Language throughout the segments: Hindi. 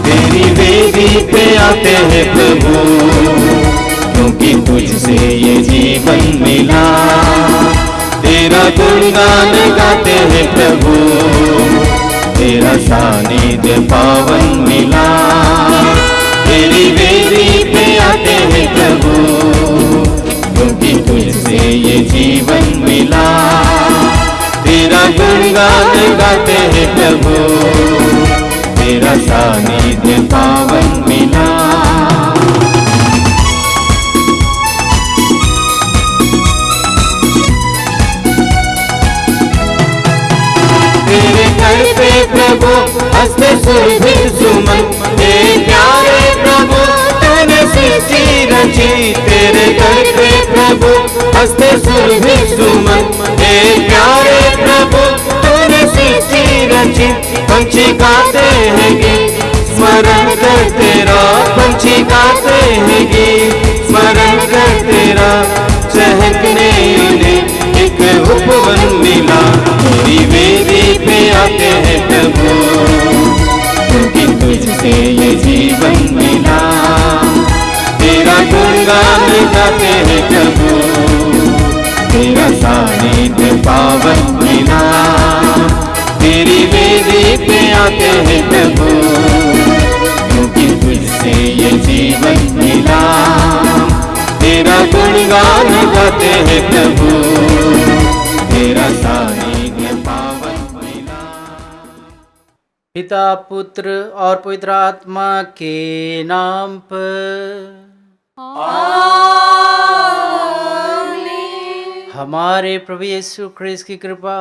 तेरी वेदी पे आते हैं प्रभु, क्योंकि तुझसे ये जीवन मिला। तेरा गुणगान गाते हैं प्रभु, तेरा सानिध्य पावन मिला। तेरी वेदी पे आते हैं प्रभु, क्योंकि तुझसे ये जीवन मिला। तेरा गुणगान गाते हैं प्रभु, तेरा सानिध्य पावन मिला। तेरे घर पे प्रभु हंसते सुरभित सुमन, हे प्यारे प्रभु तूने सृष्टि रची। तेरे घर पे प्रभु हंसते सुरभित सुमन, हे प्यारे प्रभु तूने सृष्टि रची। पंछी गाते हैं गीत स्मरण कर तेरा, पंछी गाते हैं गीत स्मरण कर तेरा। चहकने उन्हें एक उपवन मिला। तेरी वेदी पे आते हैं प्रभु, क्योंकि तुझसे ये जीवन मिला। तेरा गुणगान गाते हैं प्रभु, तेरा सानिध्य पावन मिला। तेरी वेदी पे आते हैं प्रभु, क्योंकि तुझसे ये जीवन मिला। तेरा गुणगान गाते हैं प्रभु, तेरा सानिध्य पावन मिला। पिता पुत्र और पवित्र आत्मा के नाम पर हमारे प्रभु यीशु ख्रीस्त की कृपा,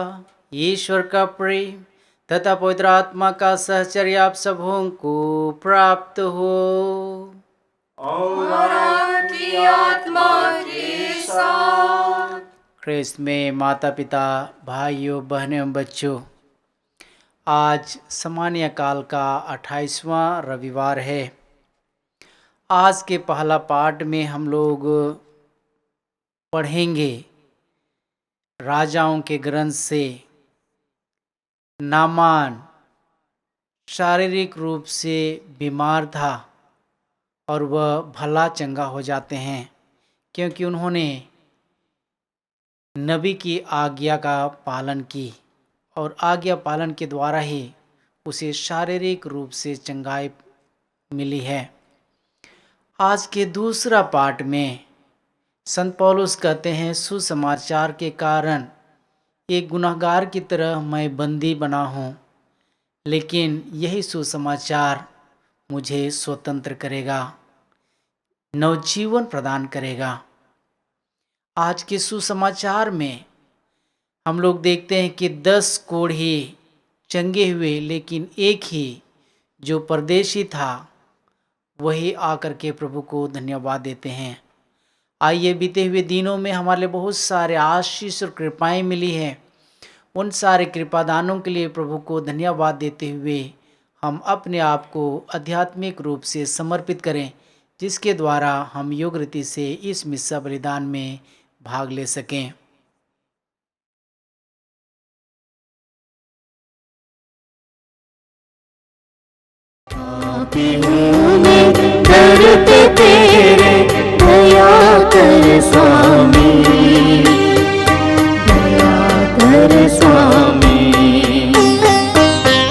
ईश्वर का प्रेम तथा पवित्र आत्मा का सहचर्य आप सबों को प्राप्त हो। और आपकी आत्मा के साथ। ख्रीस्त में माता पिता, भाइयों बहनों एवं बच्चों, आज सामान्य काल का 28वां रविवार है। आज के पहला पाठ में हम लोग पढ़ेंगे राजाओं के ग्रंथ से। नामान शारीरिक रूप से बीमार था और वह भला चंगा हो जाते हैं, क्योंकि उन्होंने नबी की आज्ञा का पालन की और आज्ञा पालन के द्वारा ही उसे शारीरिक रूप से चंगाई मिली है। आज के दूसरा पाठ में संत पौलुस कहते हैं, सुसमाचार के कारण एक गुनहगार की तरह मैं बंदी बना हूँ, लेकिन यही सुसमाचार मुझे स्वतंत्र करेगा, नवजीवन प्रदान करेगा। आज के सुसमाचार में हम लोग देखते हैं कि 10 कोढ़ी चंगे हुए, लेकिन एक ही जो परदेशी था वही आकर के प्रभु को धन्यवाद देते हैं। आइए बीते हुए दिनों में हमारे लिए बहुत सारे आशीष और कृपाएं मिली हैं। उन सारे कृपादानों के लिए प्रभु को धन्यवाद देते हुए हम अपने आप को आध्यात्मिक रूप से समर्पित करें, जिसके द्वारा हम योग्य रीति से इस मिस्सा बलिदान में भाग ले सकें। दर पे तेरे दया कर स्वामी, दया कर स्वामी।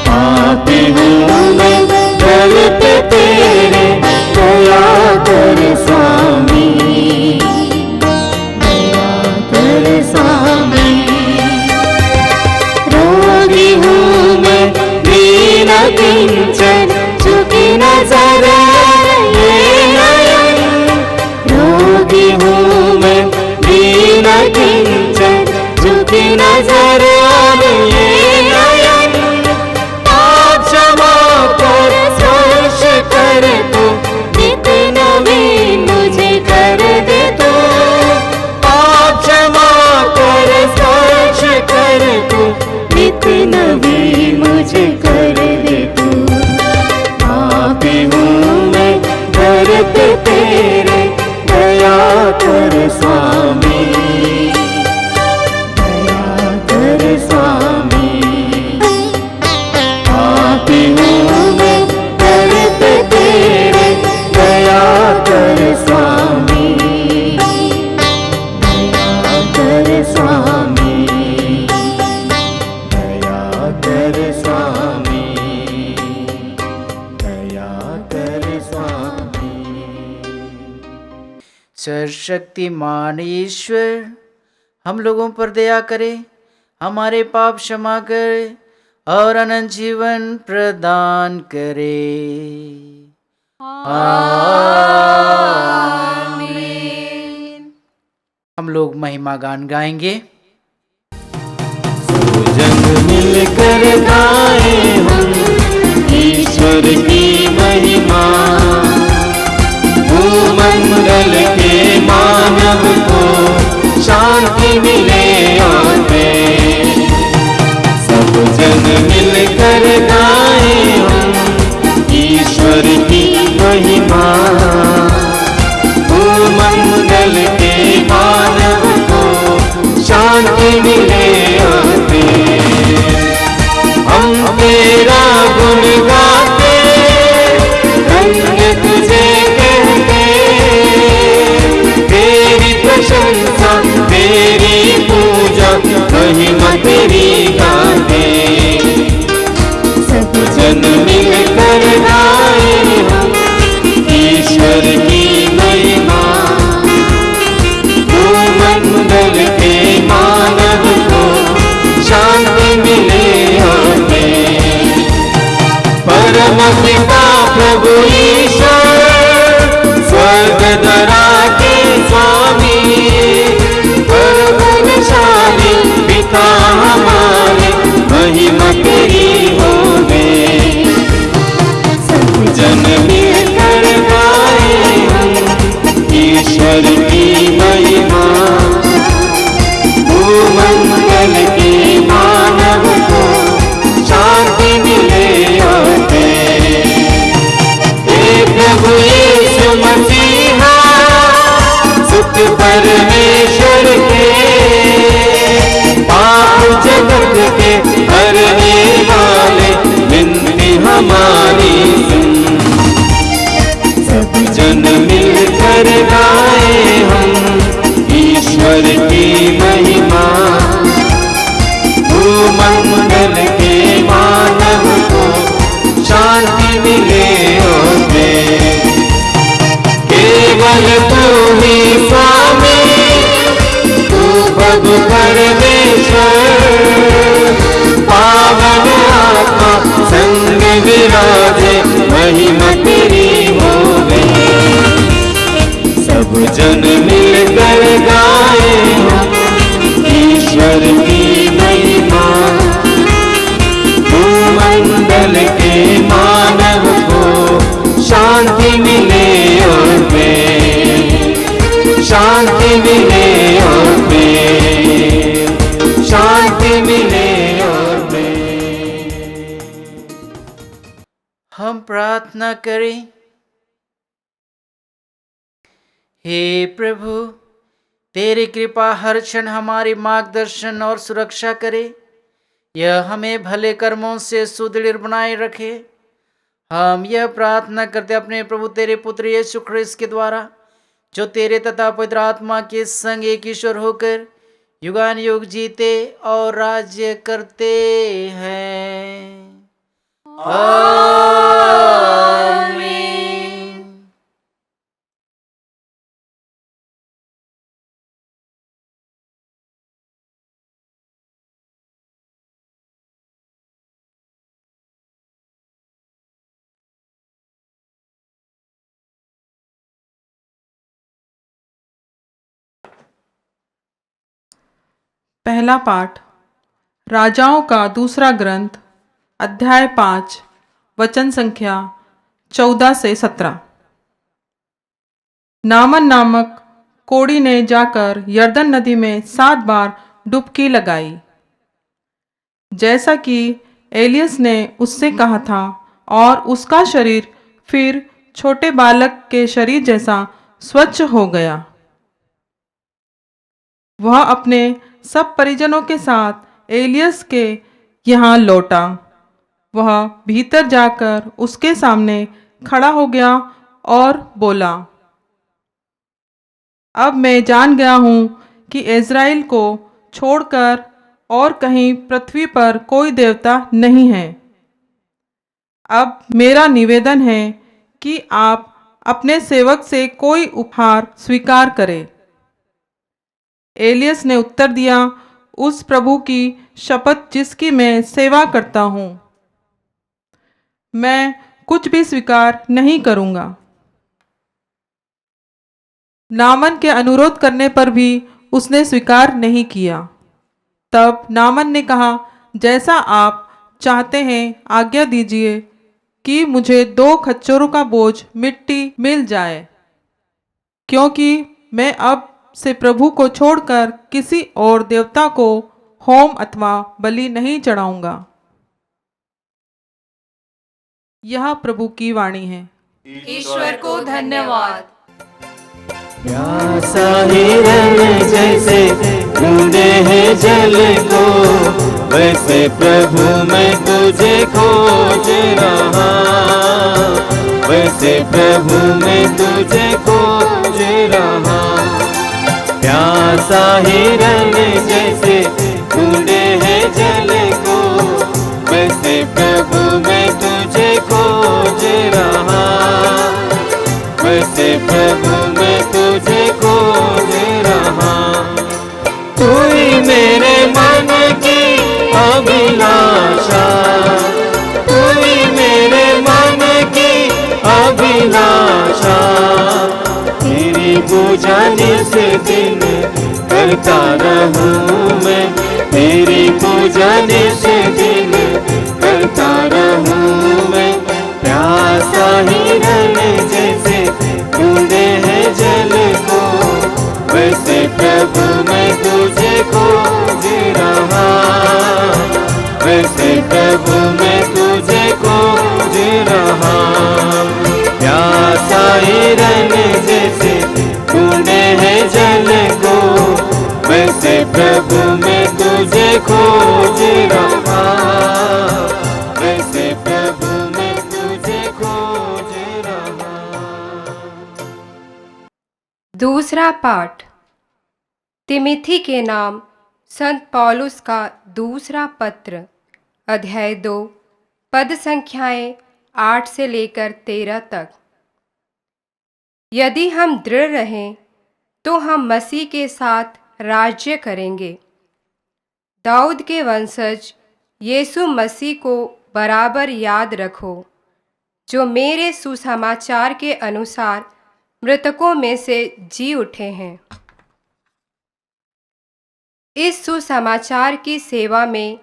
पापी हूँ मैं दर पे तेरे दया कर स्वामी, दया कर स्वामी। रोगी हूँ मैं बिना किंचन झुकी नजर ये नयन, रोगी हूँ मैं बिना किंचन झुकी नजर ये नयन। आप क्षमा कर स्पर्श कर तो नित्य नवीन मुझे कर दे तो, आप क्षमा कर स्पर्श कर तो नित्य नवीन मुझे कर दे तू। पापी हूँ मैं दर पे तेरे दया कर स्वामी, दया कर स्वामी। पापी हूँ मैं दर पे सर्वशक्तिमान ईश्वर हम लोगों पर दया करे, हमारे पाप क्षमा करे और अनंत जीवन प्रदान करे। आमीन। हम लोग महिमा गान गाएंगे। जग मिलकर गाए हम ईश्वर की महिमा, भूमंडल के मानव को शांति मिले और सब जन मिलकर गाए हम ईश्वर की महिमा, भूमंडल के मानव को शांति मिले और हम तेरा गुण गाते, धन्य तुझे कहते, तेरी प्रशंसा तेरी पूजा महिमा तेरी गाते। सब जन मिलकर गाए हम ईश्वर की महिमा, भूमंडल के मानव को शांति मिले हमें। परम पिता प्रभु ईश्वर स्वर्ग धरा के स्वामी, परमशाली पिता हमारे महिमा तेरी होवे। सब जन मिलकर गाए हम ईश्वर की महिमा, भूमंडल के मानव को शांति मिले होते। हे प्रभु यीशु मसीहा सुत परमेश्वर के, पाप जगत के हरने वाले विनती हमारी सुन। सब जन मिलकर गाए हम ईश्वर की महिमा, भूमंडल के मानव को शांति मिले होते। केवल तू ही स्वामी, तू प्रभु परमेश्वर, पावन आत्मा संग विराजे महिमा तेरी होवे। सब जन मिलकर गाए हम ईश्वर की महिमा, भूमंडल के मानव को शांति मिले और शांति मिले और शांति मिले और हम प्रार्थना करें। हे प्रभु, तेरी कृपा हर क्षण हमारी मार्गदर्शन और सुरक्षा करे, यह हमें भले कर्मों से सुदृढ़ बनाए रखे। हम यह प्रार्थना करते अपने प्रभु तेरे पुत्र यीशु ख्रिस्त के द्वारा, जो तेरे तथा पवित्र आत्मा के संग एक ईश्वर होकर युगान युग जीते और राज्य करते हैं। आमीन। पहला पाठ राजाओं का दूसरा ग्रंथ अध्याय 5 वचन संख्या 14 से 17। नामन नामक कोढ़ी ने जाकर यरदन नदी में 7 बार डुबकी लगाई, जैसा कि एलियस ने उससे कहा था, और उसका शरीर फिर छोटे बालक के शरीर जैसा स्वच्छ हो गया। वह अपने सब परिजनों के साथ एलियस के यहाँ लौटा। वह भीतर जाकर उसके सामने खड़ा हो गया और बोला, अब मैं जान गया हूँ कि इज़राइल को छोड़कर और कहीं पृथ्वी पर कोई देवता नहीं है। अब मेरा निवेदन है कि आप अपने सेवक से कोई उपहार स्वीकार करे। एलियस ने उत्तर दिया, उस प्रभु की शपथ जिसकी मैं सेवा करता हूँ, मैं कुछ भी स्वीकार नहीं करूँगा। नामन के अनुरोध करने पर भी उसने स्वीकार नहीं किया। तब नामन ने कहा, जैसा आप चाहते हैं आज्ञा दीजिए कि मुझे 2 खच्चरों का बोझ मिट्टी मिल जाए, क्योंकि मैं अब से प्रभु को छोड़कर किसी और देवता को होम अथवा बलि नहीं चढ़ाऊंगा। यह प्रभु की वाणी है। ईश्वर को धन्यवाद। प्यासा हिरन जैसे ढूंढे हैं जल को, वैसे प्रभु मैं तुझे खोज रहा, वैसे प्रभु मैं तुझे खोज रहा। प्यासा हिरन जैसे ढूंढे हैं जल को, वैसे प्रभु मैं तुझे खोज रहा, वैसे प्रभु मैं तुझे खोज रहा। तू ही मेरे मन की अभिलाषा, तू ही मेरे मन की अभिलाषा। तेरी पूजा जिस दिन करता रहूं मैं, तेरी पूजा जिस दिन करता रहूं मैं। प्यासा हिरन जैसे ढूंढे हैं जल को, वैसे प्रभु मैं तुझे खोज रहा, वैसे प्रभु मैं तुझे खोज रहा। प्यासा हिरन जैसे ढूंढे हैं जल को, वैसे प्रभु मैं तुझे खोज रहा, वैसे प्रभु मैं तुझे खोज रहा। दूसरा पाठ तिमिथी के नाम संत पौलुस का दूसरा पत्र, अध्याय 2, पद संख्याएं 8 से लेकर 13 तक। यदि हम दृढ़ रहें तो हम मसीह के साथ राज्य करेंगे। दाऊद के वंशज यीशु मसीह को बराबर याद रखो, जो मेरे सुसमाचार के अनुसार मृतकों में से जी उठे हैं। इस सुसमाचार की सेवा में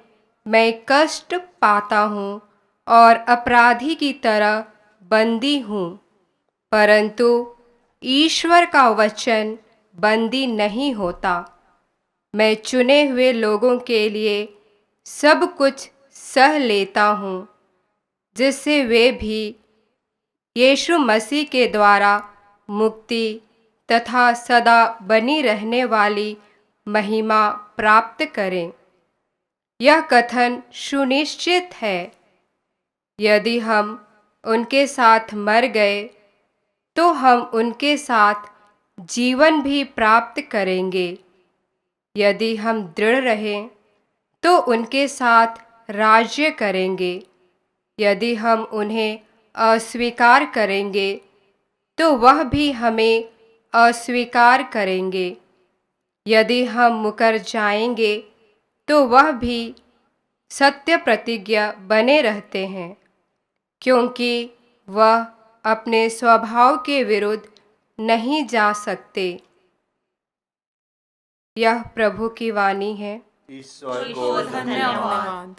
मैं कष्ट पाता हूँ और अपराधी की तरह बंदी हूँ, परंतु ईश्वर का वचन बंदी नहीं होता। मैं चुने हुए लोगों के लिए सब कुछ सह लेता हूँ, जिससे वे भी यीशु मसीह के द्वारा मुक्ति तथा सदा बनी रहने वाली महिमा प्राप्त करें। यह कथन सुनिश्चित है, यदि हम उनके साथ मर गए तो हम उनके साथ जीवन भी प्राप्त करेंगे। यदि हम दृढ़ रहें तो उनके साथ राज्य करेंगे। यदि हम उन्हें अस्वीकार करेंगे तो वह भी हमें अस्वीकार करेंगे। यदि हम मुकर जाएंगे तो वह भी सत्य प्रतिज्ञा बने रहते हैं, क्योंकि वह अपने स्वभाव के विरुद्ध नहीं जा सकते। यह प्रभु की वाणी है। ईश्वर को धन्यवाद।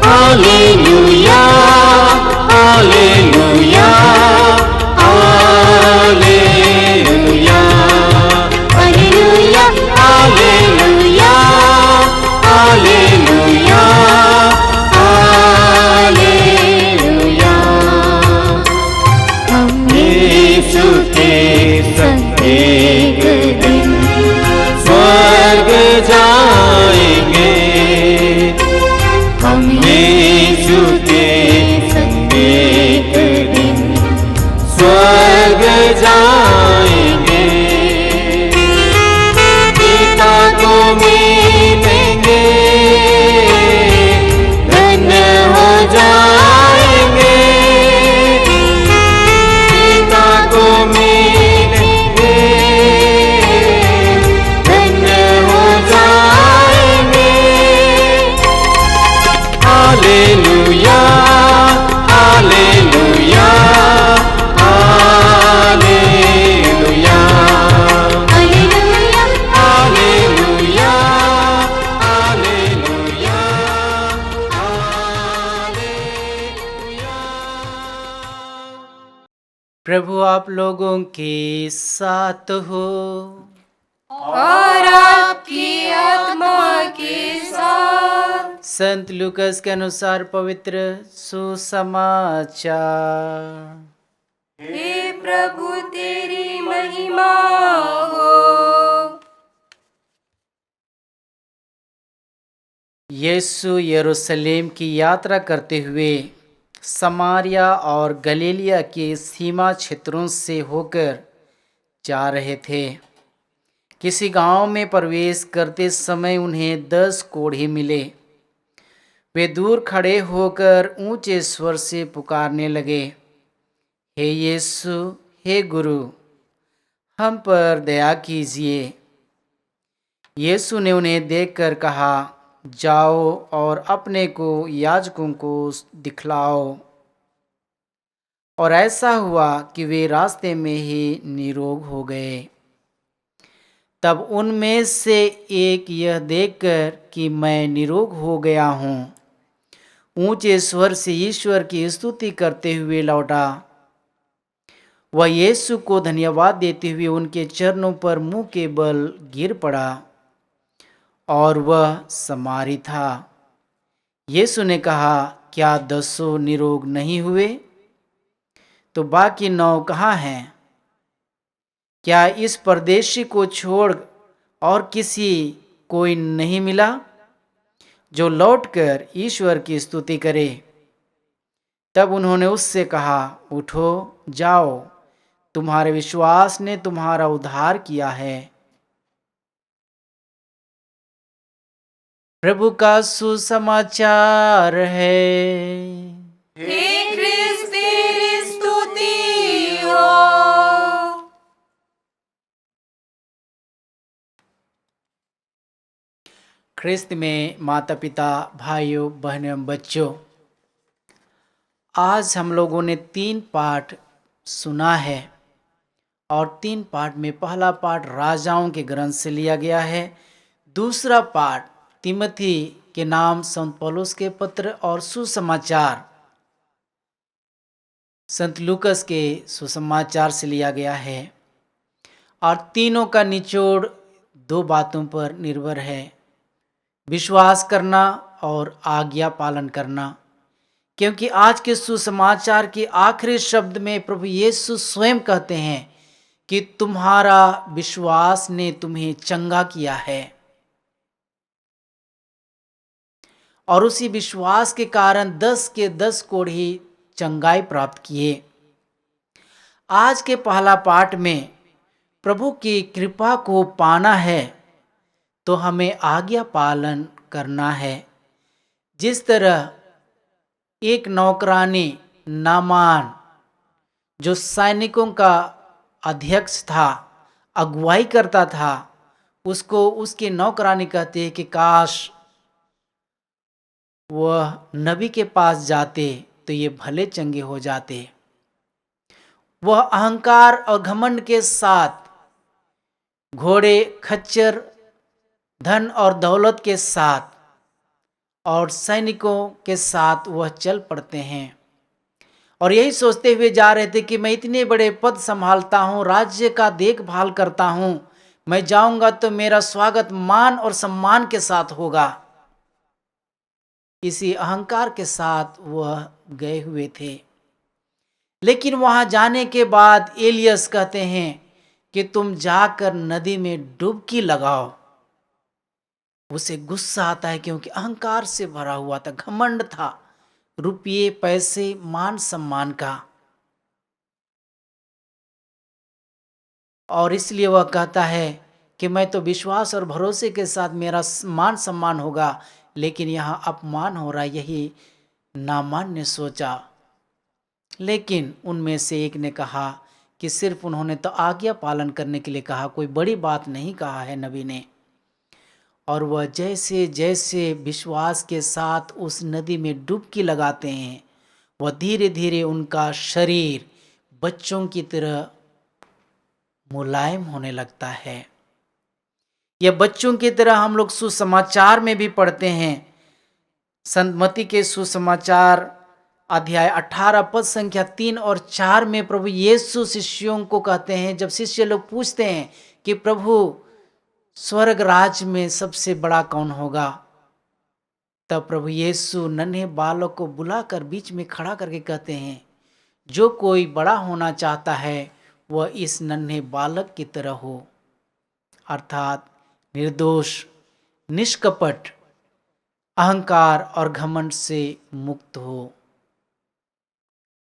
Hallelujah, hallelujah, hallelujah, hallelujah, hallelujah, hallelujah, hallelujah. हम यीशु के संग एक दिन स्वर्ग जाएंगे। हम यीशु प्रभु आप लोगों के साथ हो। और आपकी आत्मा के साथ। संत लूकस के अनुसार पवित्र सुसमाचार। हे प्रभु तेरी महिमा हो। यीशु यरूशलेम की यात्रा करते हुए समारिया और गलीलिया के सीमा क्षेत्रों से होकर जा रहे थे। किसी गांव में प्रवेश करते समय उन्हें 10 कोढ़ी मिले। वे दूर खड़े होकर ऊंचे स्वर से पुकारने लगे, हे यीशु, हे गुरु, हम पर दया कीजिए। यीशु ने उन्हें देखकर कहा, जाओ और अपने को याजकों को दिखलाओ। और ऐसा हुआ कि वे रास्ते में ही निरोग हो गए। तब उनमें से एक यह देखकर कि मैं निरोग हो गया हूँ, ऊंचे स्वर से ईश्वर की स्तुति करते हुए लौटा। वह यीशु को धन्यवाद देते हुए उनके चरणों पर मुंह के बल गिर पड़ा, और वह समारी था। यीशु ने कहा, क्या 10 निरोग नहीं हुए? तो बाकी 9 कहाँ हैं? क्या इस परदेशी को छोड़ और किसी कोई नहीं मिला जो लौटकर ईश्वर की स्तुति करे? तब उन्होंने उससे कहा, उठो, जाओ, तुम्हारे विश्वास ने तुम्हारा उद्धार किया है। प्रभु का सुसमाचार है। हे क्रिस्त तेरी स्तुति हो। ख्रिस्त में माता पिता, भाइयों बहनों एवं बच्चों, आज हम लोगों ने 3 पाठ सुना है। और 3 पाठ में पहला पाठ राजाओं के ग्रंथ से लिया गया है। दूसरा पाठ तिमोथी के नाम संत पौलुस के पत्र और सुसमाचार संत लूकस के सुसमाचार से लिया गया है। और तीनों का निचोड़ 2 बातों पर निर्भर है, विश्वास करना और आज्ञा पालन करना। क्योंकि आज के सुसमाचार के आखिरी शब्द में प्रभु यीशु स्वयं कहते हैं कि तुम्हारा विश्वास ने तुम्हें चंगा किया है। और उसी विश्वास के कारण 10 के 10 कोढ़ी चंगाई प्राप्त किए। आज के पहला पाठ में प्रभु की कृपा को पाना है तो हमें आज्ञा पालन करना है। जिस तरह एक नौकरानी नामान, जो सैनिकों का अध्यक्ष था, अगुवाई करता था, उसको उसकी नौकरानी कहती है कि काश वह नबी के पास जाते तो ये भले चंगे हो जाते। वह अहंकार और घमंड के साथ, घोड़े, खच्चर, धन और दौलत के साथ और सैनिकों के साथ वह चल पड़ते हैं। और यही सोचते हुए जा रहे थे कि मैं इतने बड़े पद संभालता हूँ, राज्य का देखभाल करता हूँ, मैं जाऊंगा तो मेरा स्वागत मान और सम्मान के साथ होगा। इसी अहंकार के साथ वह गए हुए थे। लेकिन वहां जाने के बाद एलियस कहते हैं कि तुम जाकर नदी में डुबकी लगाओ। उसे गुस्सा आता है क्योंकि अहंकार से भरा हुआ था, घमंड था, रुपये, पैसे, मान सम्मान का। और इसलिए वह कहता है कि मैं तो विश्वास और भरोसे के साथ मेरा मान सम्मान होगा, लेकिन यहाँ अपमान हो रहा है। यही नामान ने सोचा। लेकिन उनमें से एक ने कहा कि सिर्फ उन्होंने तो आज्ञा पालन करने के लिए कहा, कोई बड़ी बात नहीं कहा है नबी ने। और वह जैसे जैसे विश्वास के साथ उस नदी में डुबकी लगाते हैं, वह धीरे धीरे उनका शरीर बच्चों की तरह मुलायम होने लगता है। यह बच्चों की तरह हम लोग सुसमाचार में भी पढ़ते हैं। संत मत्ती के सुसमाचार अध्याय 18 पद संख्या 3 और 4 में प्रभु यीशु शिष्यों को कहते हैं, जब शिष्य लोग पूछते हैं कि प्रभु स्वर्ग राज्य में सबसे बड़ा कौन होगा, तब प्रभु यीशु नन्हे बालक को बुलाकर बीच में खड़ा करके कहते हैं, जो कोई बड़ा होना चाहता है वह इस नन्हे बालक की तरह हो, अर्थात निर्दोष, निष्कपट, अहंकार और घमंड से मुक्त हो।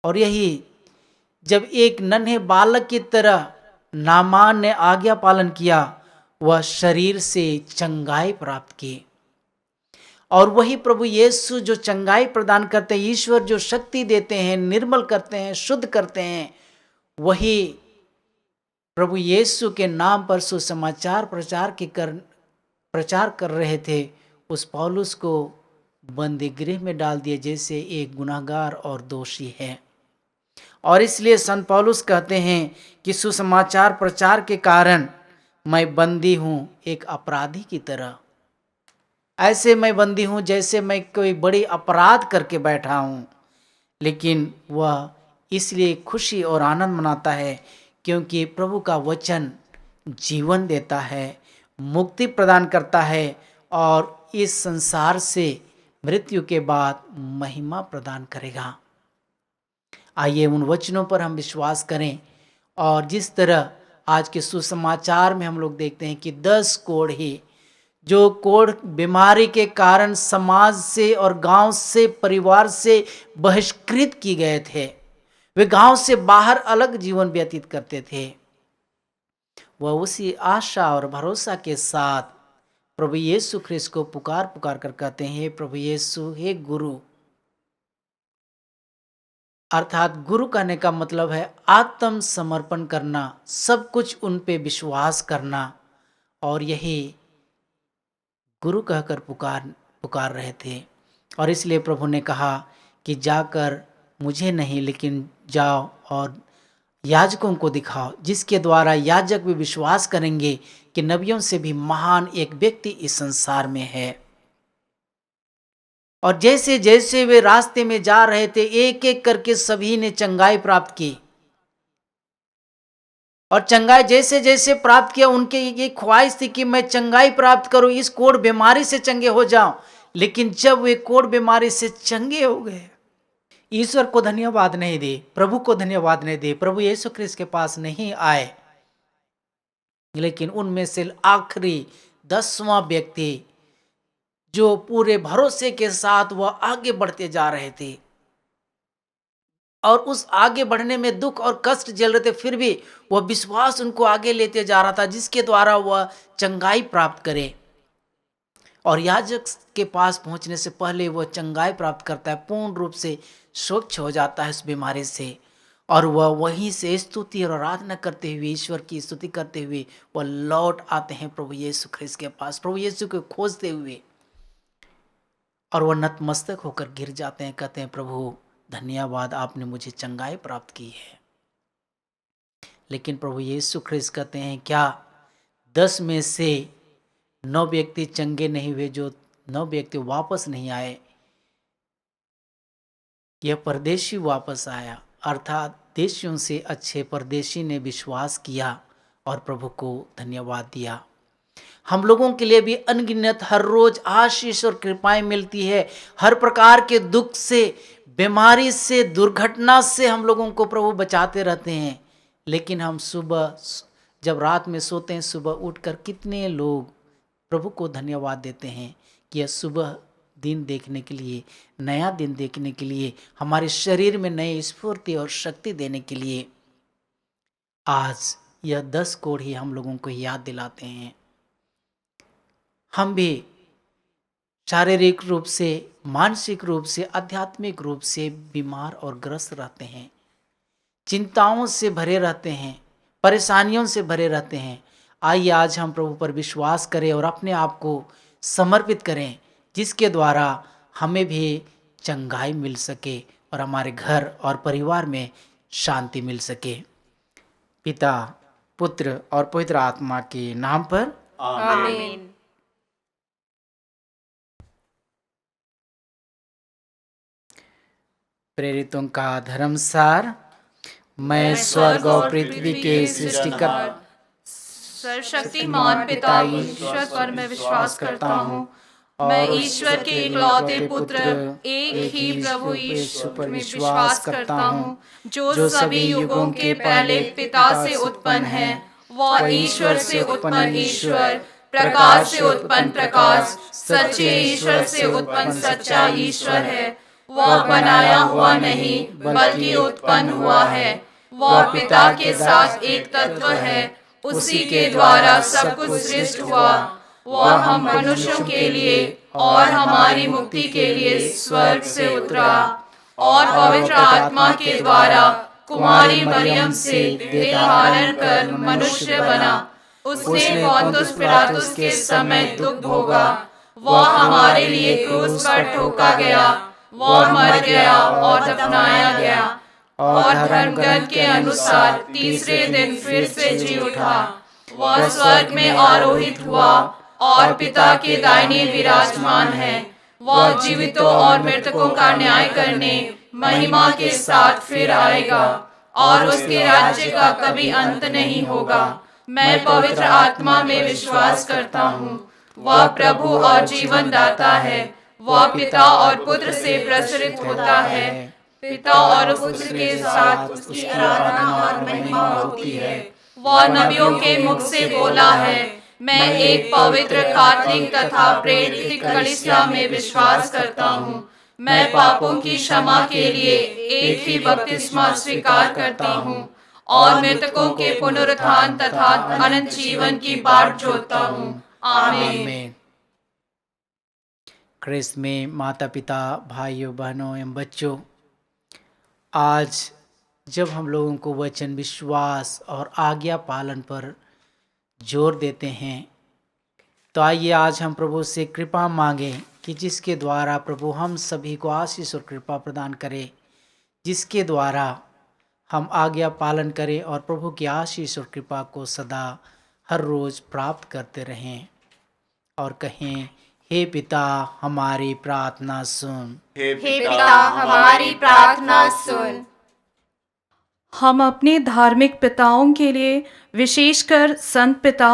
और यही जब एक नन्हे बालक की तरह नामान ने आज्ञा पालन किया, वह शरीर से चंगाई प्राप्त की। और वही प्रभु यीशु जो चंगाई प्रदान करते हैं, ईश्वर जो शक्ति देते हैं, निर्मल करते हैं, शुद्ध करते हैं, वही प्रभु यीशु के नाम पर सुसमाचार प्रचार कर रहे थे, उस पौलुस को बंदी गृह में डाल दिए जैसे एक गुनाहगार और दोषी है। और इसलिए संत पौलुस कहते हैं कि सुसमाचार प्रचार के कारण मैं बंदी हूँ, एक अपराधी की तरह। ऐसे मैं बंदी हूँ जैसे मैं कोई बड़ी अपराध करके बैठा हूँ, लेकिन वह इसलिए खुशी और आनंद मनाता है क्योंकि प्रभु का वचन जीवन देता है, मुक्ति प्रदान करता है और इस संसार से मृत्यु के बाद महिमा प्रदान करेगा। आइए उन वचनों पर हम विश्वास करें। और जिस तरह आज के सुसमाचार में हम लोग देखते हैं कि 10 कोढ़ी, जो कोढ़ बीमारी के कारण समाज से और गांव से, परिवार से बहिष्कृत किए गए थे, वे गांव से बाहर अलग जीवन व्यतीत करते थे, वह उसी आशा और भरोसा के साथ प्रभु यीशु ख्रिस्त को पुकार कर कहते हैं, हे प्रभु यीशु, हे गुरु। अर्थात गुरु कहने का मतलब है आत्म समर्पण करना, सब कुछ उन पे विश्वास करना। और यही गुरु कहकर पुकार रहे थे। और इसलिए प्रभु ने कहा कि जाकर मुझे नहीं, लेकिन जाओ और याजकों को दिखाओ, जिसके द्वारा याजक भी विश्वास करेंगे कि नबियों से भी महान एक व्यक्ति इस संसार में है। और जैसे जैसे वे रास्ते में जा रहे थे, एक एक करके सभी ने चंगाई प्राप्त की। और चंगाई जैसे जैसे प्राप्त किया, उनके ये ख्वाहिश थी कि मैं चंगाई प्राप्त करूं, इस कोढ़ बीमारी से चंगे हो जाऊं। लेकिन जब वे कोढ़ बीमारी से चंगे हो गए, ईश्वर को धन्यवाद नहीं दे, प्रभु को धन्यवाद नहीं दे, प्रभु यीशु ख्रिस्त के पास नहीं आए, लेकिन उनमें से आखिरी 10वां व्यक्ति जो पूरे भरोसे के साथ वह आगे बढ़ते जा रहे थे, और उस आगे बढ़ने में दुख और कष्ट झेल रहे थे, फिर भी वह विश्वास उनको आगे लेते जा रहा था, जिसके द्वारा वह चंगाई प्राप्त करे। और याजक के पास पहुंचने से पहले वह चंगाई प्राप्त करता है, पूर्ण रूप से स्वच्छ हो जाता है इस बीमारी से। और वह वहीं से स्तुति और आराधना करते हुए, ईश्वर की स्तुति करते हुए वह लौट आते हैं प्रभु यीशु ख्रिस्त के पास, प्रभु यीशु को खोजते हुए। और वह नतमस्तक होकर गिर जाते हैं, कहते हैं, प्रभु धन्यवाद, आपने मुझे चंगाई प्राप्त की है। लेकिन प्रभु यीशु ख्रिस्त कहते हैं, क्या 10 में से 9 व्यक्ति चंगे नहीं हुए? जो 9 व्यक्ति वापस नहीं आए, यह परदेशी वापस आया, अर्थात देशियों से अच्छे परदेशी ने विश्वास किया और प्रभु को धन्यवाद दिया। हम लोगों के लिए भी अनगिनत हर रोज आशीष और कृपाएं मिलती है। हर प्रकार के दुख से, बीमारी से, दुर्घटना से हम लोगों को प्रभु बचाते रहते हैं। लेकिन हम सुबह जब रात में सोते हैं, सुबह उठकर कितने लोग प्रभु को धन्यवाद देते हैं कि यह सुबह दिन देखने के लिए, नया दिन देखने के लिए, हमारे शरीर में नई स्फूर्ति और शक्ति देने के लिए आज यह 10 कोढ़ी हम लोगों को याद दिलाते हैं। हम भी शारीरिक रूप से, मानसिक रूप से, आध्यात्मिक रूप से बीमार और ग्रस्त रहते हैं, चिंताओं से भरे रहते हैं, परेशानियों से भरे रहते हैं। आइए आज हम प्रभु पर विश्वास करें और अपने आप को समर्पित करें, जिसके द्वारा हमें भी चंगाई मिल सके और हमारे घर और परिवार में शांति मिल सके। पिता, पुत्र और पवित्र आत्मा के नाम पर आमीन। प्रेरितों का धर्मसार। मैं स्वर्ग और पृथ्वी के सृष्टिकर्ता सर्वशक्तिमान पिता ईश्वर पर मैं विश्वास करता हूँ। मैं ईश्वर के इकलौते पुत्र एक ही प्रभु यीशु पर विश्वास करता हूँ, जो सभी युगों के पहले पिता से उत्पन्न है। वह ईश्वर से उत्पन्न ईश्वर, प्रकाश से उत्पन्न प्रकाश, सच्चे ईश्वर से उत्पन्न सच्चा ईश्वर है। वह बनाया हुआ नहीं बल्कि उत्पन्न हुआ है। वह पिता के साथ एक तत्व है। उसी के द्वारा सब कुछ सृष्ट हुआ। वह हम मनुष्यों के लिए और हमारी मुक्ति के लिए स्वर्ग से उतरा और पवित्र आत्मा के द्वारा कुमारी मरियम से देह धारण कर मनुष्य बना। उसने पोंतुस पिलातुस के समय दुख भोगा। वह हमारे लिए क्रूस पर ठोका गया। वह मर गया और दफनाया गया और धर्मग्रंथ के अनुसार तीसरे दिन फिर से जी उठा। वह स्वर्ग में आरोहित हुआ और पिता के दाहिने विराजमान है। वह जीवितों और मृतकों का न्याय करने महिमा के साथ फिर आएगा और उसके राज्य का कभी अंत नहीं होगा। मैं पवित्र आत्मा में विश्वास करता हूँ। वह प्रभु और जीवन दाता है। वह पिता और पुत्र से प्रसरित होता है। पिता और पुत्र के साथ उसकी आराधना और महिमा होती है। वह नबियों के मुख से बोला है। मैं एक पवित्र कैथोलिक तथा प्रेरित कलीसिया में विश्वास करता हूँ। मैं पापों की क्षमा के लिए एक ही बपतिस्मा स्वीकार करता हूँ और मृतकों के पुनरुत्थान तथा अनंत जीवन की बाट जोतता हूँ। आमीन। क्रिस्त में माता पिता, भाइयों बहनों एवं बच्चों, आज जब हम लोगों को वचन विश्वास और आज्ञा पालन पर जोर देते हैं, तो आइए आज हम प्रभु से कृपा मांगें कि जिसके द्वारा प्रभु हम सभी को आशीष और कृपा प्रदान करे, जिसके द्वारा हम आज्ञा पालन करें और प्रभु की आशीष और कृपा को सदा हर रोज़ प्राप्त करते रहें और कहें, हे पिता हमारी प्रार्थना सुन। हे पिता हमारी प्रार्थना सुन। हम अपने धार्मिक पिताओं के लिए, विशेषकर संत पिता,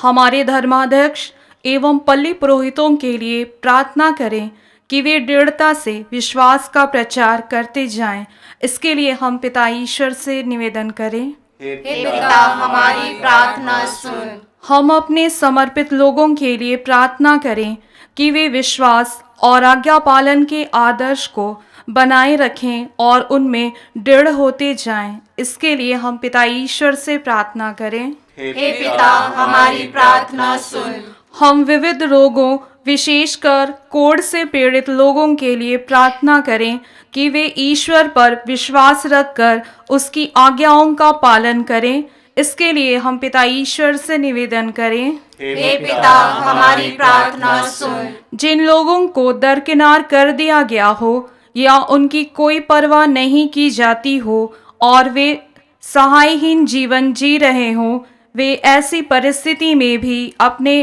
हमारे धर्माध्यक्ष एवं पल्ली पुरोहितों के लिए प्रार्थना करें कि वे दृढ़ता से विश्वास का प्रचार करते जाएं। इसके लिए हम पिता ईश्वर से निवेदन करें। हे पिता हमारी प्रार्थना सुन। हम अपने समर्पित लोगों के लिए प्रार्थना करें कि वे विश्वास और आज्ञा पालन के आदर्श को बनाए रखें और उनमें दृढ़ होते जाएं। इसके लिए हम पिता ईश्वर से प्रार्थना करें। हे पिता हमारी प्रार्थना सुन। हम विविध रोगों, विशेषकर कोढ़ से पीड़ित लोगों के लिए प्रार्थना करें कि वे ईश्वर पर विश्वास रखकर उसकी आज्ञाओं का पालन करें। इसके लिए हम पिता ईश्वर से निवेदन करें। हे पिता हमारी प्रार्थना सुन। जिन लोगों को दरकिनार कर दिया गया हो या उनकी कोई परवाह नहीं की जाती हो और वे सहायहीन जीवन जी रहे हों, वे ऐसी परिस्थिति में भी अपने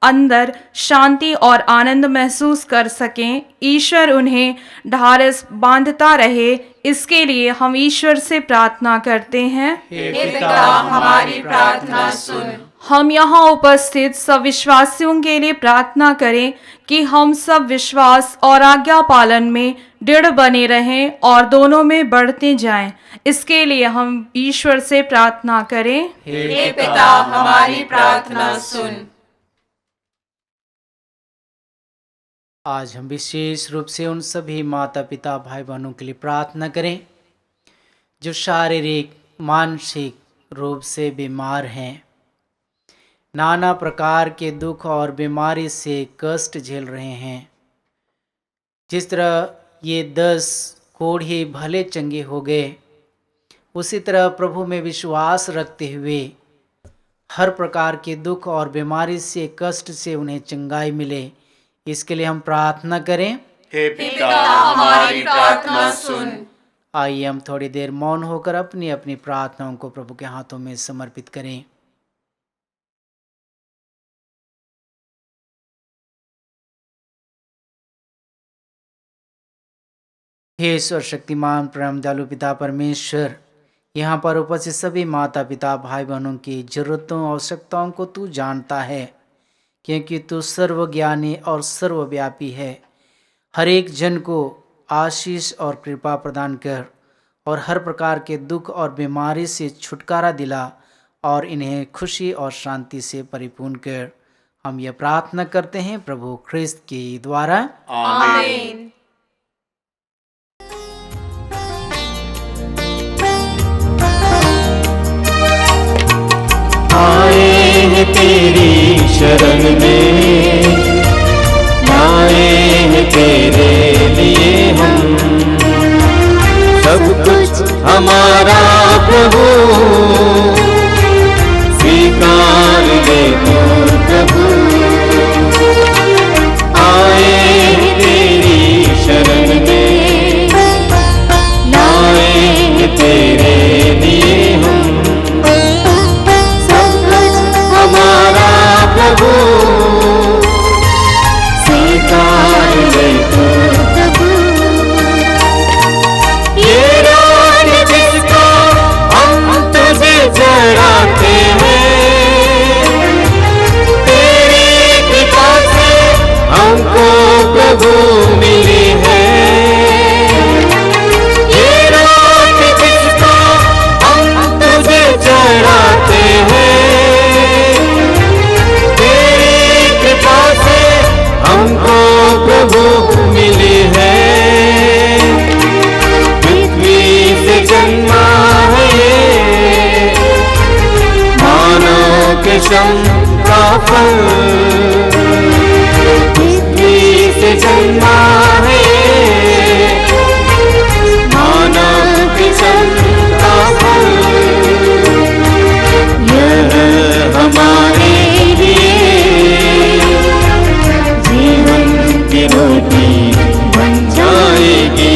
अंदर शांति और आनंद महसूस कर सकें। ईश्वर उन्हें ढाढ़स बांधता रहे। इसके लिए हम ईश्वर से प्रार्थना करते हैं। हे पिता हमारी प्रार्थना सुन। हम यहाँ उपस्थित सब विश्वासियों के लिए प्रार्थना करें कि हम सब विश्वास और आज्ञा पालन में दृढ़ बने रहें और दोनों में बढ़ते जाएं। इसके लिए हम ईश्वर से प्रार्थना करें। हे पिता हमारी प्रार्थना सुन। आज हम विशेष रूप से उन सभी माता पिता भाई बहनों के लिए प्रार्थना करें जो शारीरिक मानसिक रूप से बीमार हैं, नाना प्रकार के दुख और बीमारी से कष्ट झेल रहे हैं। जिस तरह ये 10 कोढ़ी भले चंगे हो गए, उसी तरह प्रभु में विश्वास रखते हुए हर प्रकार के दुख और बीमारी से कष्ट से उन्हें चंगाई मिले, इसके लिए हम प्रार्थना करें। हे पिता हमारी प्रार्थना सुन। आइए हम थोड़ी देर मौन होकर अपनी अपनी प्रार्थनाओं को प्रभु के हाथों में समर्पित करें। हे सर्वशक्तिमान परम दयालु पिता परमेश्वर, यहाँ पर उपस्थित सभी माता पिता भाई बहनों की जरूरतों आवश्यकताओं को तू जानता है, क्योंकि तू सर्वज्ञानी और सर्वव्यापी है। हर एक जन को आशीष और कृपा प्रदान कर और हर प्रकार के दुख और बीमारी से छुटकारा दिला और इन्हें खुशी और शांति से परिपूर्ण कर। हम यह प्रार्थना करते हैं प्रभु ख्रिस्त के द्वारा, आमीन। आए हैं तेरी शरण में, आए हैं तेरे लिए हम, सब कुछ हमारा प्रभु स्वीकार ले तो प्रभु। आए हैं तेरी शरण में, आए हैं तेरे लिए हम, सब कुछ हमारा प्रभु स्वीकार ले तो प्रभु। ये रात जिसको हम तुझे चढ़ाते हैं, तेरी कृपा से हमको प्रभु मिली है। ये रात जिसको हम तुझे चढ़ाते हैं, तेरी कृपा से हमको प्रभु मिली है। पृथ्वी से जन्मा है ये मानव के श्रम का फल, पृथ्वी से जन्मा है ये मानव के श्रम का फल। यह हमारे लिए जीवन की रोटी बन जाएगी।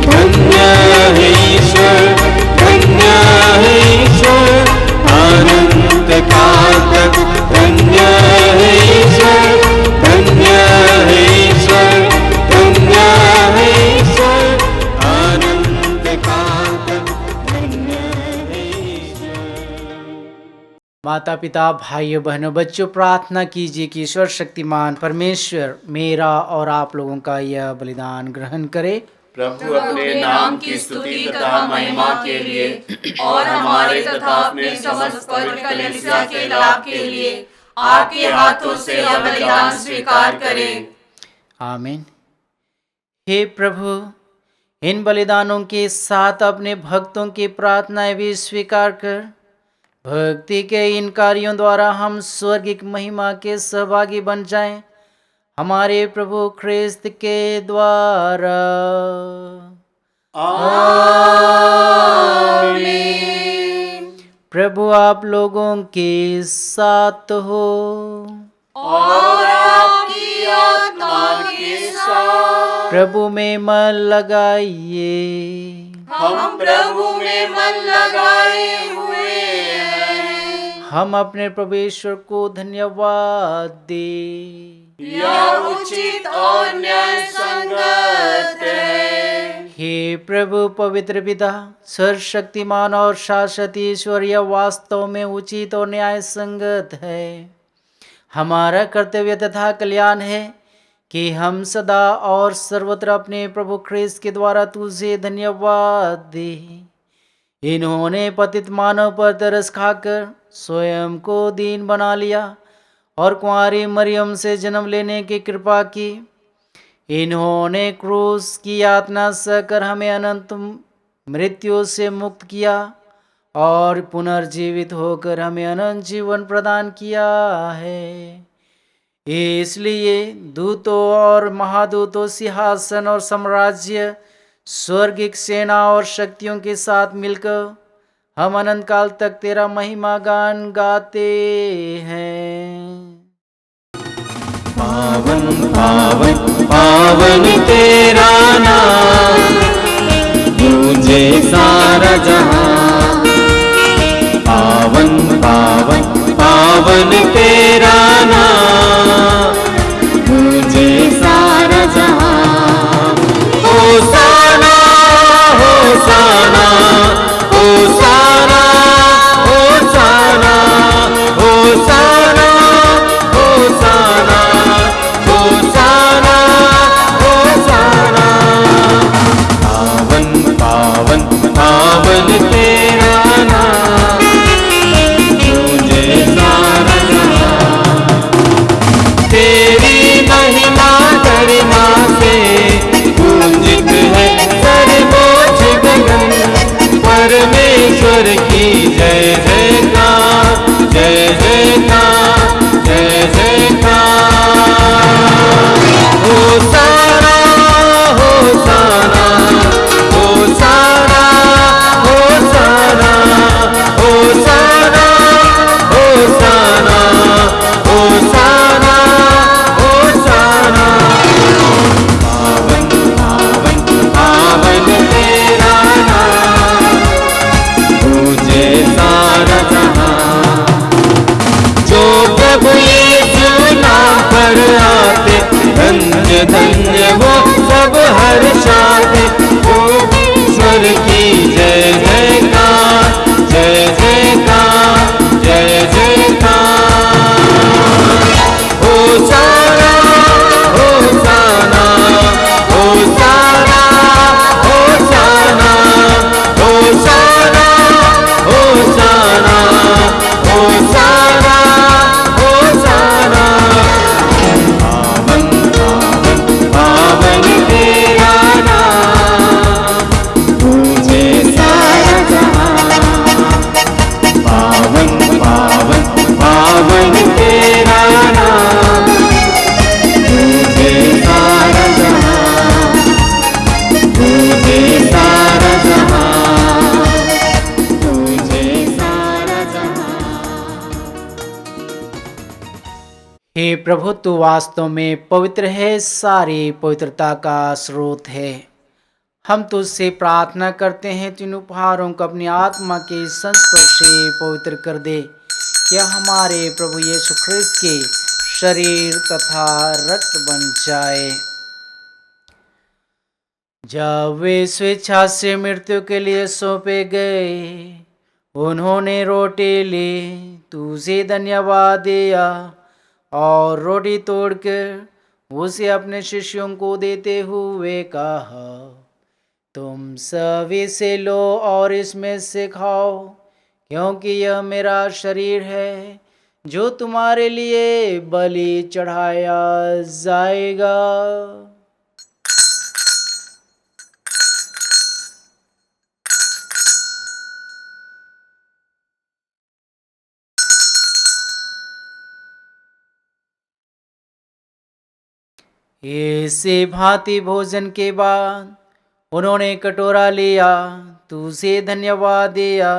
धन्य है ईश्वर, धन्य है ईश्वर, अनंत काल तक धन्य है ईश्वर, धन्य है ईश्वर, धन्य है ईश्वर, अनंत काल तक धन्य है ईश्वर। माता पिता भाइयों बहनों बच्चों, प्रार्थना कीजिए कि ईश्वर शक्तिमान परमेश्वर मेरा और आप लोगों का यह बलिदान ग्रहण करे। प्रभु अपने नाम की स्तुति तथा महिमा के लिए और हमारे तथा अपने समस्त पवित्र कलीसिया के लाभ के लिए आपके हाथों से यह बलिदान स्वीकार करें। आमीन। हे प्रभु, इन बलिदानों के साथ अपने भक्तों की प्रार्थनाएं भी स्वीकार कर। भक्ति के इन कार्यों द्वारा हम स्वर्गिक महिमा के सहभागी बन जाएं, हमारे प्रभु ख्रिस्त के द्वारा। आमीन। प्रभु आप लोगों के साथ हो और आपकी आत्मा के साथ। प्रभु में मन लगाइए। हम प्रभु में मन लगाए हुए हैं। हम अपने प्रभु ईश्वर को धन्यवाद दे। यह उचित और न्याय संगत है। हे प्रभु पवित्र पिता, सर्वशक्तिमान और शाश्वत ईश्वर, यह वास्तव में उचित और न्याय संगत है। हमारा कर्तव्य तथा कल्याण है कि हम सदा और सर्वत्र अपने प्रभु ख्रिस्त के द्वारा तुझे धन्यवाद दें। इन्होंने पतित मानव पर तरस खाकर स्वयं को दीन बना लिया और कुंवारी मरियम से जन्म लेने की कृपा की। इन्होंने क्रूस की यातना सहकर हमें अनंत मृत्यु से मुक्त किया और पुनर्जीवित होकर हमें अनंत जीवन प्रदान किया है। इसलिए दूतों और महादूतों, सिंहासन और साम्राज्य, स्वर्गिक सेना और शक्तियों के साथ मिलकर हम अनंत काल तक तेरा महिमा गान गाते हैं। पावन पावन पावन तेरा नाम, तुझे सारा जहां। पावन पावन पावन तेरा नाम, तुझे सारा जहां। ओ सारा तेरी महिमा गरिमा से पूजित है सर्वोच्च गगन। परमेश्वर की जय जयकार, जय जयकार, जय जयकार। होसाना होसाना होसाना होसाना होसाना होसाना होसाना होसाना। पावन पावन पावन तेरा नाम, पूजे सारा जहां। जो प्रभु यीशु नाम पर आते, धन्य धन्य वो सब हर्षाते। ओ ईश्वर की जय जयकार, जय जयकार, जय जयकार। होसाना होसाना होसाना होसाना होसाना होसाना होसाना होसाना। पावन पावन पावन तेरा नाम, पूजे सारा जहां। पावन पावन पावन तेरा नाम, पूजे सारा जहां, पूजे सारा जहां, पूजे सारा जहां। हे प्रभु, तू वास्तव में पवित्र है, सारी पवित्रता का स्रोत है। हम तुझसे प्रार्थना करते हैं, तीन उपहारों को अपनी आत्मा के संस्पर्श से पवित्र कर दे। यह हमारे प्रभु यीशु ख्रिस्त के शरीर तथा रक्त बन जाए। जब वे स्वेच्छा से मृत्यु के लिए सौंपे गए, उन्होंने रोटी ली, तुझे धन्यवाद दिया और रोटी तोड़कर उसे अपने शिष्यों को देते हुए कहा, तुम सभी से लो और इसमें से खाओ, क्योंकि यह मेरा शरीर है जो तुम्हारे लिए बलि चढ़ाया जाएगा। ऐसे भांति भोजन के बाद उन्होंने कटोरा लिया, तुझे धन्यवाद दिया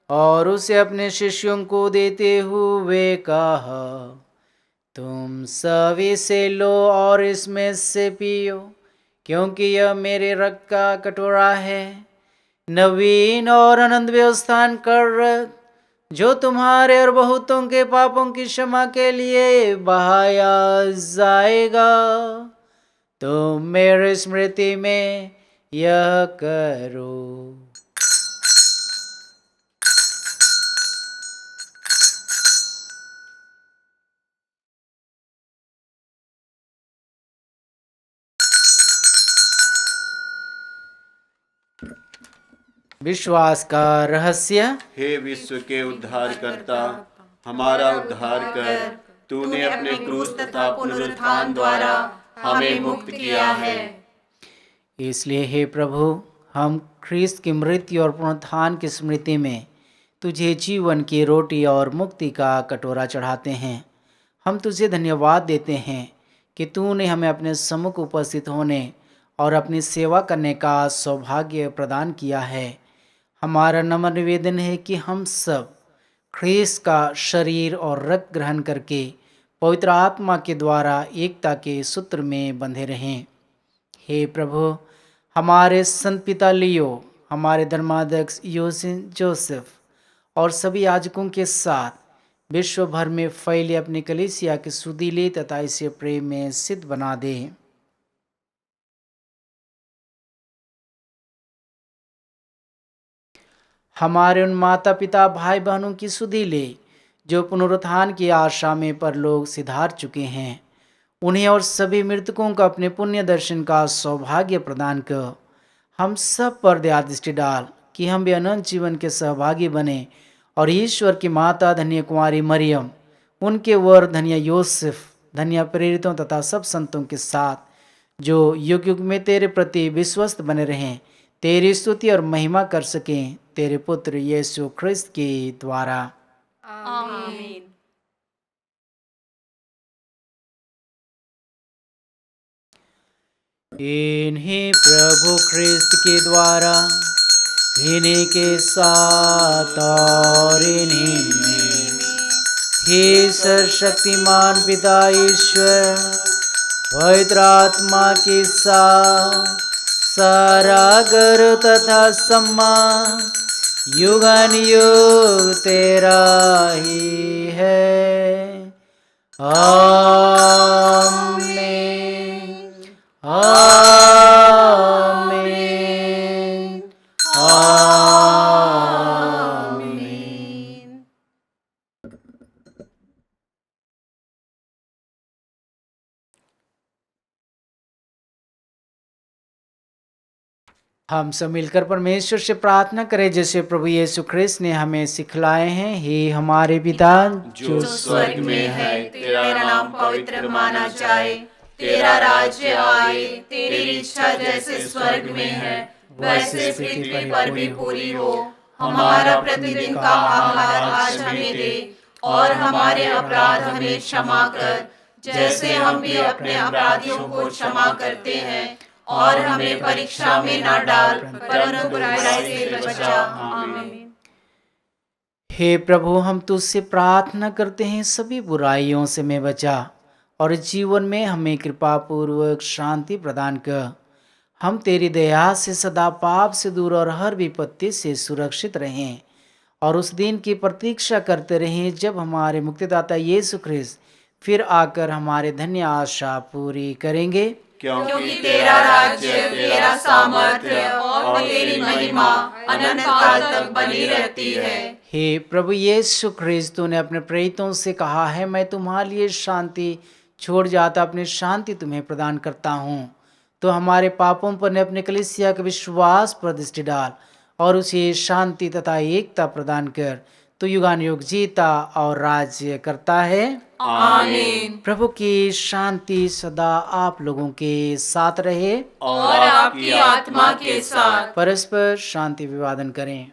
और उसे अपने शिष्यों को देते हुए कहा, तुम सभी से लो और इसमें से पियो, क्योंकि यह मेरे रक्त का कटोरा है, नवीन और अनंत व्यवस्थान कर रक्त, जो तुम्हारे और बहुतों के पापों की क्षमा के लिए बहाया जाएगा। तुम मेरी स्मृति में यह करो। विश्वास का रहस्य। हे विश्व के उद्धारकर्ता, हमारा उद्धार कर। तूने अपने क्रूस तथा पुनरुत्थान द्वारा हमें मुक्त किया है। इसलिए हे प्रभु, हम ख्रीस्त की मृत्यु और पुनरुत्थान की स्मृति में तुझे जीवन की रोटी और मुक्ति का कटोरा चढ़ाते हैं। हम तुझे धन्यवाद देते हैं कि तूने हमें अपने सम्मुख उपस्थित होने और अपनी सेवा करने का सौभाग्य प्रदान किया है। हमारा नम्र निवेदन है कि हम सब ख्रीस्त का शरीर और रक्त ग्रहण करके पवित्र आत्मा के द्वारा एकता के सूत्र में बंधे रहें। हे प्रभु, हमारे संत पिता लियो, हमारे धर्माध्यक्ष योसेन जोसेफ और सभी याजकों के साथ विश्व भर में फैले अपनी कलीसिया के सुधीले तथा इसे प्रेम में सिद्ध बना दे। हमारे उन माता पिता भाई बहनों की सुधि ले जो पुनरुत्थान की आशा में परलोक सिधार चुके हैं, उन्हें और सभी मृतकों को अपने पुण्य दर्शन का सौभाग्य प्रदान कर हम सब पर दया दृष्टि डाल कि हम भी अनंत जीवन के सहभागी बने और ईश्वर की माता धन्य कुमारी मरियम, उनके वर धन्य योसेफ धन्य प्रेरितों तथा सब संतों के साथ जो युग युग में तेरे प्रति विश्वस्त बने रहें, तेरी स्तुति और महिमा कर सकें, तेरे पुत्र यीशु ख्रिस्त के द्वारा। आमीन। इन्हीं प्रभु ख्रिस्त के द्वारा, इन्हीं के साथ और इन्हीं में, हे सर्वशक्तिमान पिता ईश्वर, पवित्र आत्मा के साथ सारा गर्व तथा सम्मान युगान युग तेरा ही है। आमीन, आमीन, आमीन। हम सब मिलकर परमेश्वर से प्रार्थना करें जैसे प्रभु यीशु ख्रिस्त ने हमें सिखलाए हैं। हे हमारे पिता जो स्वर्ग में है, तेरा नाम पवित्र माना जाए, तेरा राज्य आए, तेरी इच्छा जैसे स्वर्ग में है वैसे पृथ्वी पर भी पूरी हो। हमारा प्रतिदिन का आहार आज हमें दे, और हमारे अपराध हमें क्षमा कर जैसे हम भी अपने अपराधियों को क्षमा करते हैं, और हमें परीक्षा में न डाल परंतु बुराई से बचा। आमीन। हे प्रभु, हम तुझसे प्रार्थना करते हैं सभी बुराइयों से हमें बचा और जीवन में हमें कृपा पूर्वक शांति प्रदान कर। हम तेरी दया से सदा पाप से दूर और हर विपत्ति से सुरक्षित रहें, और उस दिन की प्रतीक्षा करते रहें जब हमारे मुक्तिदाता यीशु ख्रिस्त फिर आकर हमारे धन्य आशा पूरी करेंगे। क्योंकि तेरा राज्य, तेरा सामर्थ्य और तेरी महिमा अनंत काल तक बनी रहती है। हे प्रभु यीशु ख्रिस्त, तूने अपने प्रेरितों से कहा है, मैं तुम्हारे लिए शांति छोड़ जाता अपनी शांति तुम्हें प्रदान करता हूँ। तो हमारे पापों पर ने अपने कलीसिया के विश्वास पर दृष्टि डाल और उसे शांति तथा एकता प्रदान कर। तो युगान युग जीता और राज्य करता है। आमीन। प्रभु की शांति सदा आप लोगों के साथ रहे और आपकी आत्मा के साथ। परस्पर शांति विवादन करें।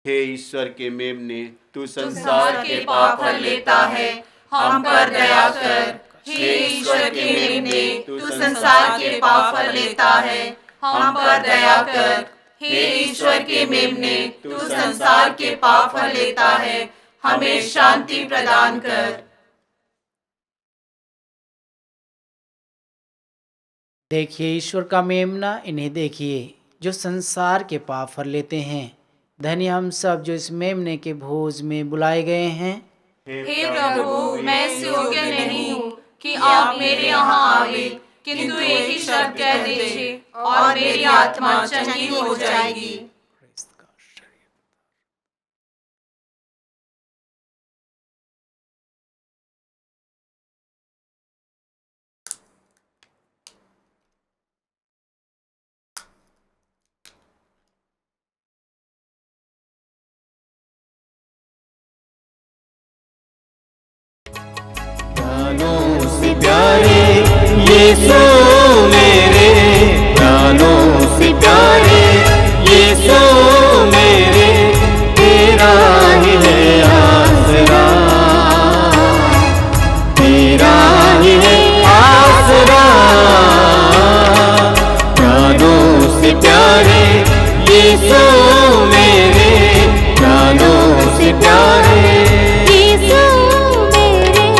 हे ईश्वर के मेमने, तू संसार के पाप हर लेता है, हम पर दया कर। हे ईश्वर के मेमने, तू संसार के पाप हर लेता है, हम पर दया कर। हे ईश्वर के मेमने, तू संसार के पाप हर लेता है, हमें शांति प्रदान कर। देखिए ईश्वर का मेमना, इन्हें देखिए जो संसार के पाप हर लेते हैं। धन्य हम सब जो इस मेमने के भोज में बुलाए गए हैं। हे प्रभु, मैं इस योग्य नहीं हूँ कि आप मेरे यहाँ आवे, किंतु एक ही शब्द कह दीजिए और मेरी आत्मा चंगी हो जाएगी। प्राणों से प्यारे यीशु मेरे, प्राणों से प्यारे यीशु मेरे, तेरा ही है आसरा, तेरा ही है आसरा। प्राणों से प्यारे यीशु मेरे, प्राणों से प्यारे यीशु मेरे।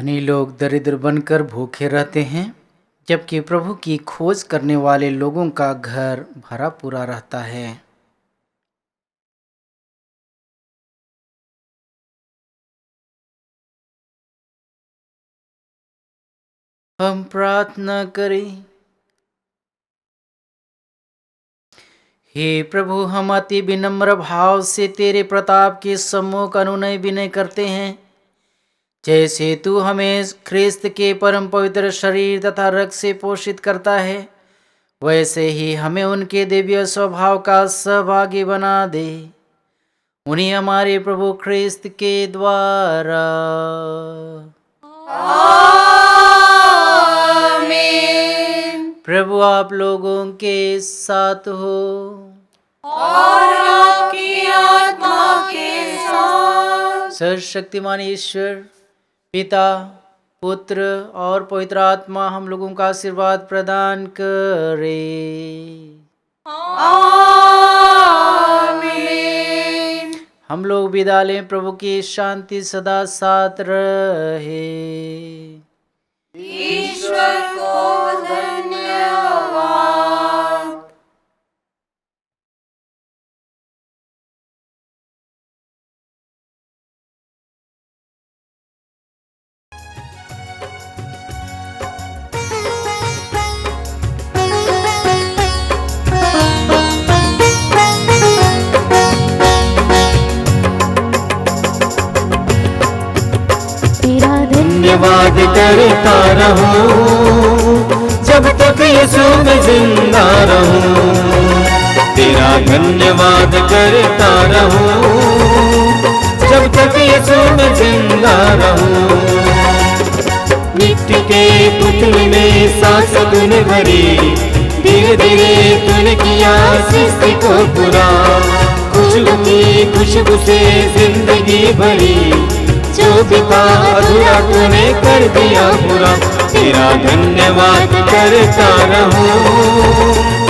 धनी लोग दरिद्र बनकर भूखे रहते हैं, जबकि प्रभु की खोज करने वाले लोगों का घर भरा पूरा रहता है। हम प्रार्थना करें। हे प्रभु, हम अति विनम्र भाव से तेरे प्रताप के सम्मुख अनुनय विनय करते हैं। जैसे तू हमें ख्रिस्त के परम पवित्र शरीर तथा रक्त से पोषित करता है, वैसे ही हमें उनके दिव्य स्वभाव का सहभागी बना दे। उन्हीं हमारे प्रभु ख्रिस्त के द्वारा। प्रभु आप लोगों के साथ हो और आपकी आत्मा के साथ। सर्वशक्तिमान ईश्वर पिता, पुत्र और पवित्र आत्मा हम लोगों का आशीर्वाद प्रदान करे। आमीन। हम लोग विदा लें। प्रभु की शांति सदा साथ रहे। ईश्वर को धन्यवाद। धन्यवाद करता रहूं जब तक यीशु में जिंदा रहूं। तेरा धन्यवाद करता रहूं जब तक यीशु में जिंदा रहूं। मिट्टी के पुतले में सांस तूने भरी, धीरे धीरे तूने किया सृष्टि को पूरा। खुशबू की खुशबू से जिंदगी भरी, जो भी था अधूरा तूने कर दिया पूरा। तेरा धन्यवाद करता रहूं।